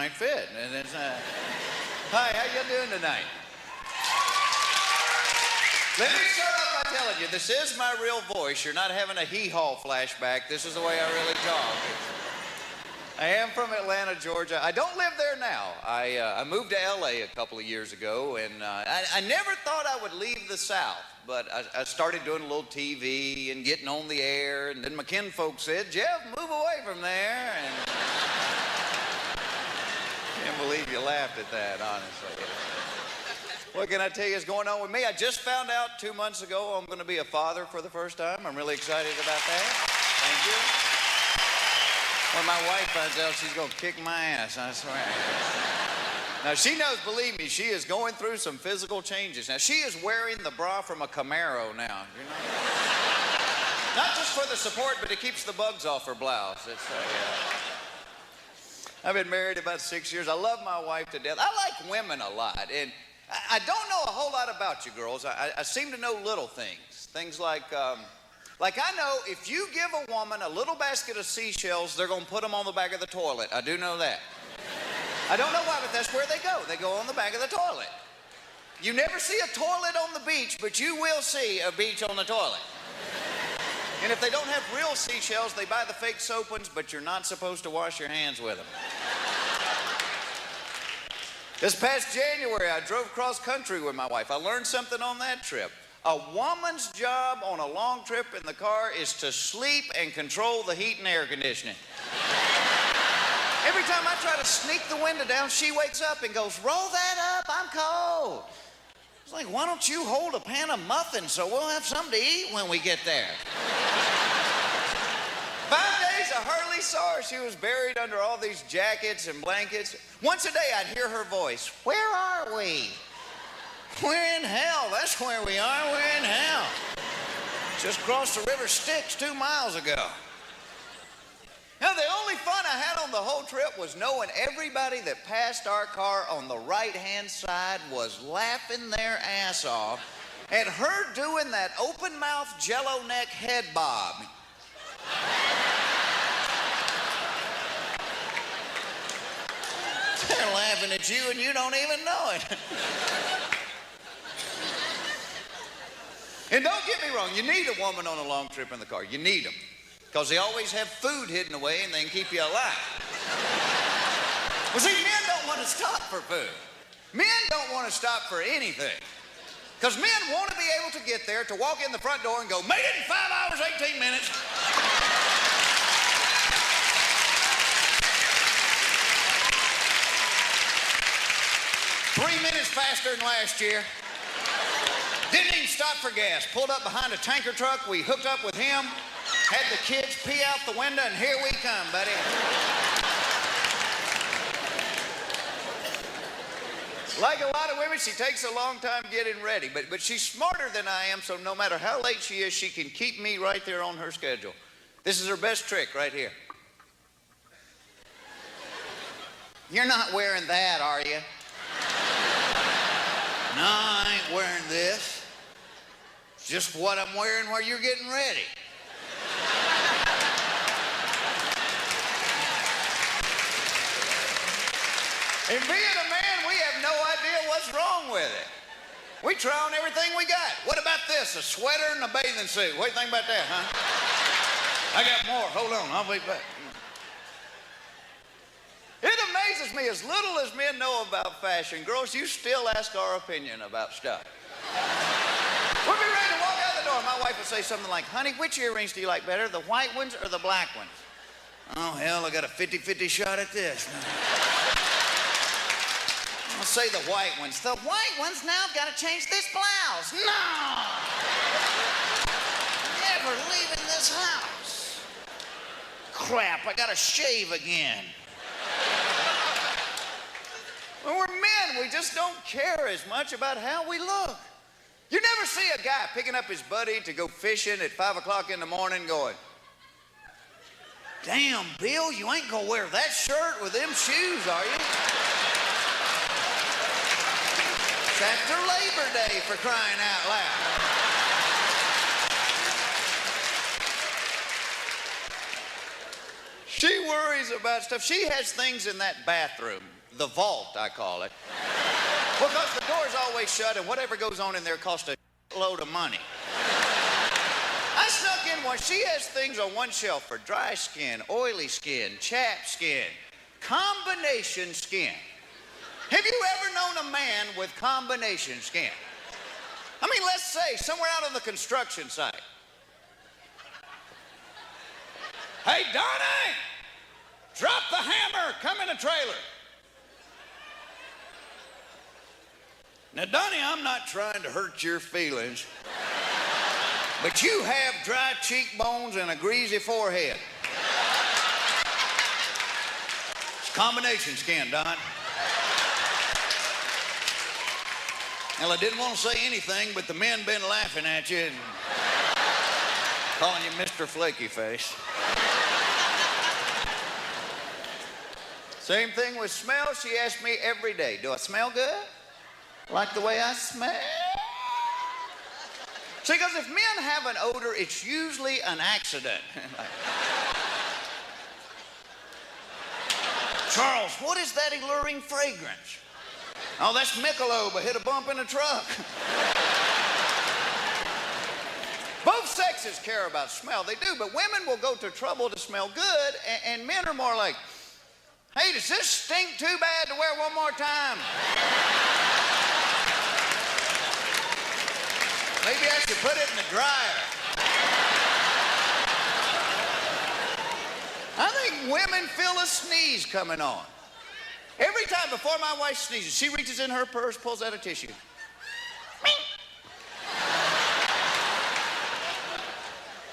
might fit. And it's, hi, how you doing tonight? Let me start off by telling you, this is my real voice. You're not having a hee-haw flashback. This is the way I really talk. I am from Atlanta, Georgia. I don't live there now. I moved to LA a couple of years ago, and I never thought I would leave the South, but I started doing a little TV and getting on the air, and then my kinfolk said, Jeff, move away from there. And can't believe you laughed at that, honestly. What can I tell you is going on with me? I just found out 2 months ago I'm going to be a father for the first time. I'm really excited about that. Thank you. When my wife finds out, she's going to kick my ass, I swear. Now, she knows, believe me, she is going through some physical changes. Now, she is wearing the bra from a Camaro now, you know? Not just for the support, but it keeps the bugs off her blouse. It's, I've been married about 6 years. I love my wife to death. I like women a lot, and I don't know a whole lot about you girls. I seem to know little things. Things like I know if you give a woman a little basket of seashells, they're going to put them on the back of the toilet. I do know that. I don't know why, but that's where they go. They go on the back of the toilet. You never see a toilet on the beach, but you will see a beach on the toilet. And if they don't have real seashells, they buy the fake soap ones, but you're not supposed to wash your hands with them. This past January, I drove cross country with my wife. I learned something on that trip. A woman's job on a long trip in the car is to sleep and control the heat and air conditioning. Every time I try to sneak the window down, she wakes up and goes, roll that up, I'm cold. It's like, why don't you hold a pan of muffins so we'll have something to eat when we get there? 5 days, I hardly saw her. She was buried under all these jackets and blankets. Once a day, I'd hear her voice. Where are we? We're in hell. That's where we are. We're in hell. Just crossed the River Styx 2 miles ago. Now, the only fun I had on the whole trip was knowing everybody that passed our car on the right-hand side was laughing their ass off at her doing that open-mouth jello neck head bob. They're laughing at you and you don't even know it. And don't get me wrong, you need a woman on a long trip in the car. You need them. Because they always have food hidden away and they can keep you alive. Well, see, men don't want to stop for food. Men don't want to stop for anything. Because men want to be able to get there, to walk in the front door and go, made it in 5 hours, 18 minutes. 3 minutes faster than last year. Didn't even stop for gas. Pulled up behind a tanker truck. We hooked up with him. Had the kids pee out the window, and here we come, buddy. Like a lot of women, she takes a long time getting ready, but she's smarter than I am, so no matter how late she is, she can keep me right there on her schedule. This is her best trick right here. You're not wearing that, are you? No, I ain't wearing this. It's just what I'm wearing while you're getting ready. And being a man, we have no idea what's wrong with it. We try on everything we got. What about this? A sweater and a bathing suit. What do you think about that, huh? I got more. Hold on, I'll be back. It amazes me, as little as men know about fashion, girls, you still ask our opinion about stuff. We'll be ready to walk out the door. My wife will say something like, honey, which earrings do you like better, the white ones or the black ones? Oh, hell, I got a 50-50 shot at this. I'll say the white ones. The white ones, now I've got to change this blouse. No! Never leaving this house. Crap, I got to shave again. When we're men, we just don't care as much about how we look. You never see a guy picking up his buddy to go fishing at 5 o'clock in the morning going, damn, Bill, you ain't gonna wear that shirt with them shoes, are you? It's after Labor Day, for crying out loud. She worries about stuff. She has things in that bathroom, the vault, I call it, because the door's always shut and whatever goes on in there costs a load of money. I snuck in one. She has things on one shelf for dry skin, oily skin, chapped skin, combination skin. Have you ever known a man with combination skin? I mean, let's say somewhere out on the construction site. Hey, Donnie, drop the hammer, come in a trailer. Now, Donnie, I'm not trying to hurt your feelings, but you have dry cheekbones and a greasy forehead. It's combination skin, Don. Well, I didn't want to say anything, but the men been laughing at you and calling you Mr. Flaky Face. Same thing with smell. She asks me every day, do I smell good? Like the way I smell? See, because if men have an odor, it's usually an accident. Charles, what is that alluring fragrance? Oh, that's Michelob. I hit a bump in a truck. Both sexes care about smell. They do, but women will go to trouble to smell good, and men are more like, hey, does this stink too bad to wear one more time? Maybe I should put it in the dryer. I think women feel a sneeze coming on. Every time before my wife sneezes, she reaches in her purse, pulls out a tissue.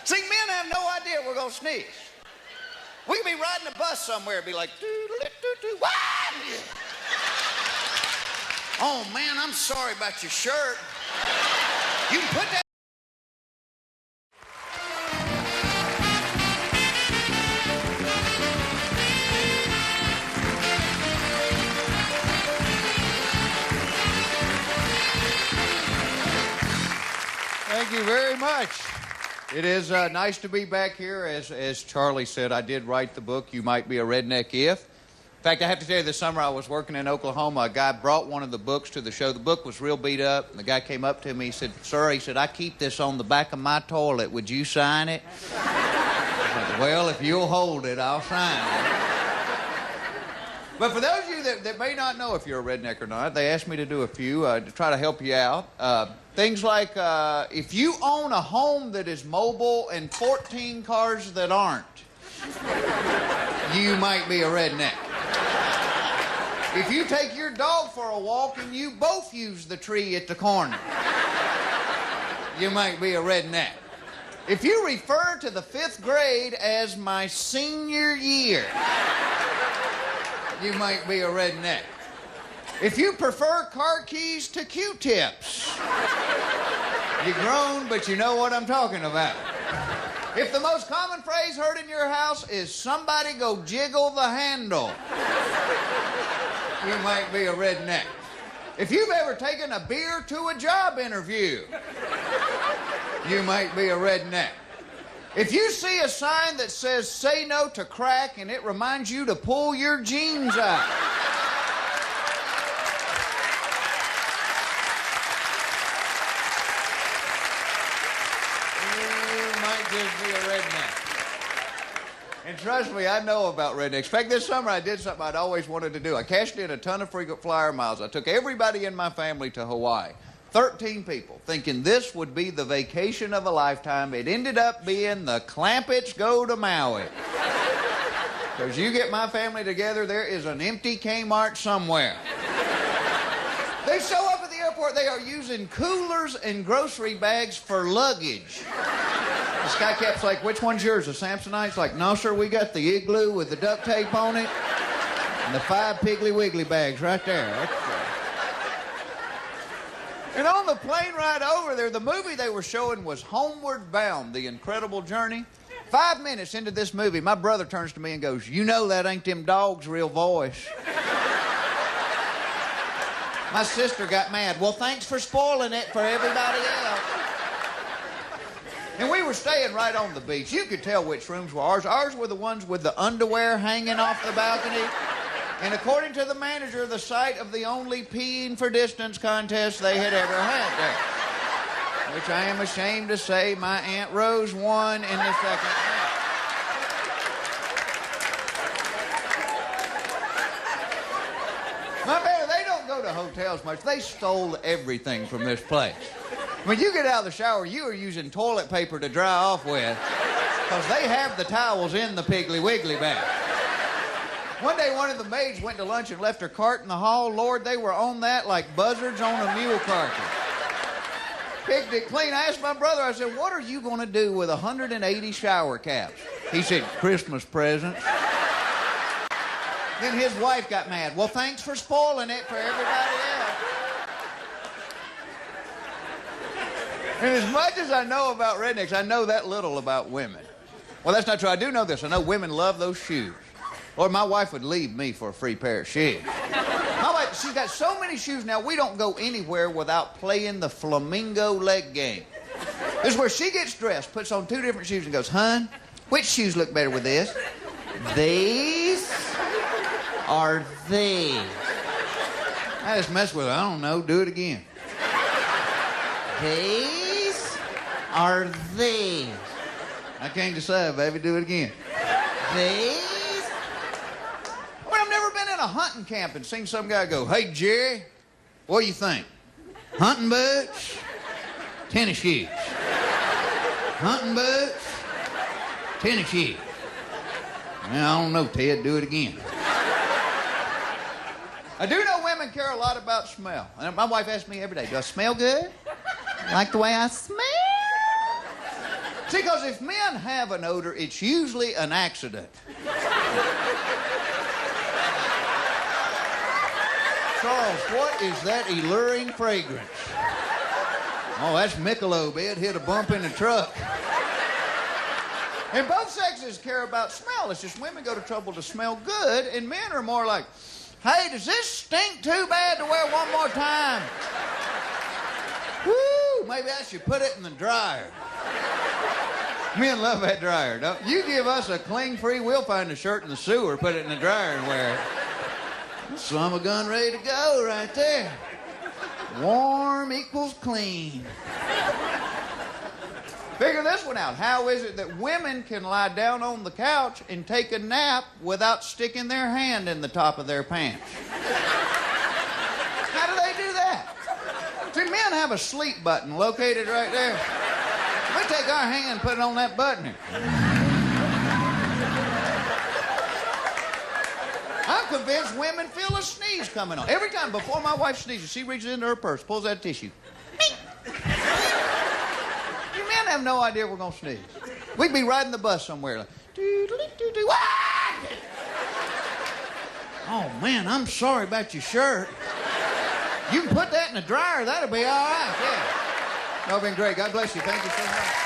See, men have no idea we're going to sneeze. We could be riding a bus somewhere and be like, doo-doo-doo-doo, what? Oh, man, I'm sorry about your shirt. You can put that. Thank you very much. It is nice to be back here. As Charlie said, I did write the book, You Might Be a Redneck If. In fact, I have to tell you, this summer I was working in Oklahoma. A guy brought one of the books to the show. The book was real beat up. And the guy came up to me. He said, sir, he said, I keep this on the back of my toilet. Would you sign it? I said, well, if you'll hold it, I'll sign it. But for those of you that may not know if you're a redneck or not, they asked me to do a few to try to help you out. Things like if you own a home that is mobile and 14 cars that aren't, you might be a redneck. If you take your dog for a walk and you both use the tree at the corner, you might be a redneck. If you refer to the 5th grade as my senior year, you might be a redneck. If you prefer car keys to Q-tips, you're grown, but you know what I'm talking about. If the most common phrase heard in your house is somebody go jiggle the handle, you might be a redneck. If you've ever taken a beer to a job interview, you might be a redneck. If you see a sign that says say no to crack and it reminds you to pull your jeans out, you might just be a redneck. And trust me, I know about rednecks. In fact, this summer I did something I'd always wanted to do. I cashed in a ton of frequent flyer miles. I took everybody in my family to Hawaii. 13 people, thinking this would be the vacation of a lifetime. It ended up being the Clampetts go to Maui. Because you get my family together, there is an empty Kmart somewhere. They show up at the airport, they are using coolers and grocery bags for luggage. This guy kept like, which one's yours, the Samsonite? It's like, no, sir, we got the Igloo with the duct tape on it and the 5 Piggly Wiggly bags right there. And on the plane ride over there, the movie they were showing was Homeward Bound, The Incredible Journey. 5 minutes into this movie, my brother turns to me and goes, you know that ain't them dogs' real voice. My sister got mad. Well, thanks for spoiling it for everybody else. And we were staying right on the beach. You could tell which rooms were ours. Ours were the ones with the underwear hanging off the balcony. And according to the manager, the site of the only peeing for distance contest they had ever had there. Which I am ashamed to say my Aunt Rose won in the second round. My man, they don't go to hotels much. They stole everything from this place. When you get out of the shower, you are using toilet paper to dry off with because they have the towels in the Piggly Wiggly bag. One day, one of the maids went to lunch and left her cart in the hall. Lord, they were on that like buzzards on a mule carcass. Picked it clean. I asked my brother, I said, what are you going to do with 180 shower caps? He said, Christmas presents. Then his wife got mad. Well, thanks for spoiling it for everybody else. And as much as I know about rednecks, I know that little about women. Well, that's not true. I do know this. I know women love those shoes. Lord, my wife would leave me for a free pair of shoes. My wife, she's got so many shoes now, we don't go anywhere without playing the flamingo leg game. This is where she gets dressed, puts on 2 different shoes and goes, Hun, which shoes look better with this? These or these? I just mess with her. I don't know. Do it again. These or these? I can't decide, baby. Do it again. These? Well, I've never been in a hunting camp and seen some guy go, hey, Jerry, what do you think? Hunting boots? Tennis shoes. Hunting boots? Tennis shoes. Well, I don't know, Ted. Do it again. I do know women care a lot about smell. And my wife asks me every day, do I smell good? Like the way I smell? See, because if men have an odor, it's usually an accident. Charles, what is that alluring fragrance? Oh, that's Michelob. It hit a bump in the truck. And both sexes care about smell. It's just women go to trouble to smell good, and men are more like, hey, does this stink too bad to wear one more time? Woo, maybe I should put it in the dryer. Men love that dryer, don't you? Give us a cling-free, we'll find a shirt in the sewer, put it in the dryer and wear it. Summer gun ready to go right there. Warm equals clean. Figure this one out. How is it that women can lie down on the couch and take a nap without sticking their hand in the top of their pants? How do they do that? See, men have a sleep button located right there. We take our hand and put it on that button here. I'm convinced women feel a sneeze coming on. Every time before my wife sneezes, she reaches into her purse, pulls out a tissue. You men have no idea we're going to sneeze. We'd be riding the bus somewhere like, doo-doo-doo-doo, ah! Oh, man, I'm sorry about your shirt. You can put that in the dryer. That'll be all right, yeah. Y'all been great. God bless you. Thank you so much.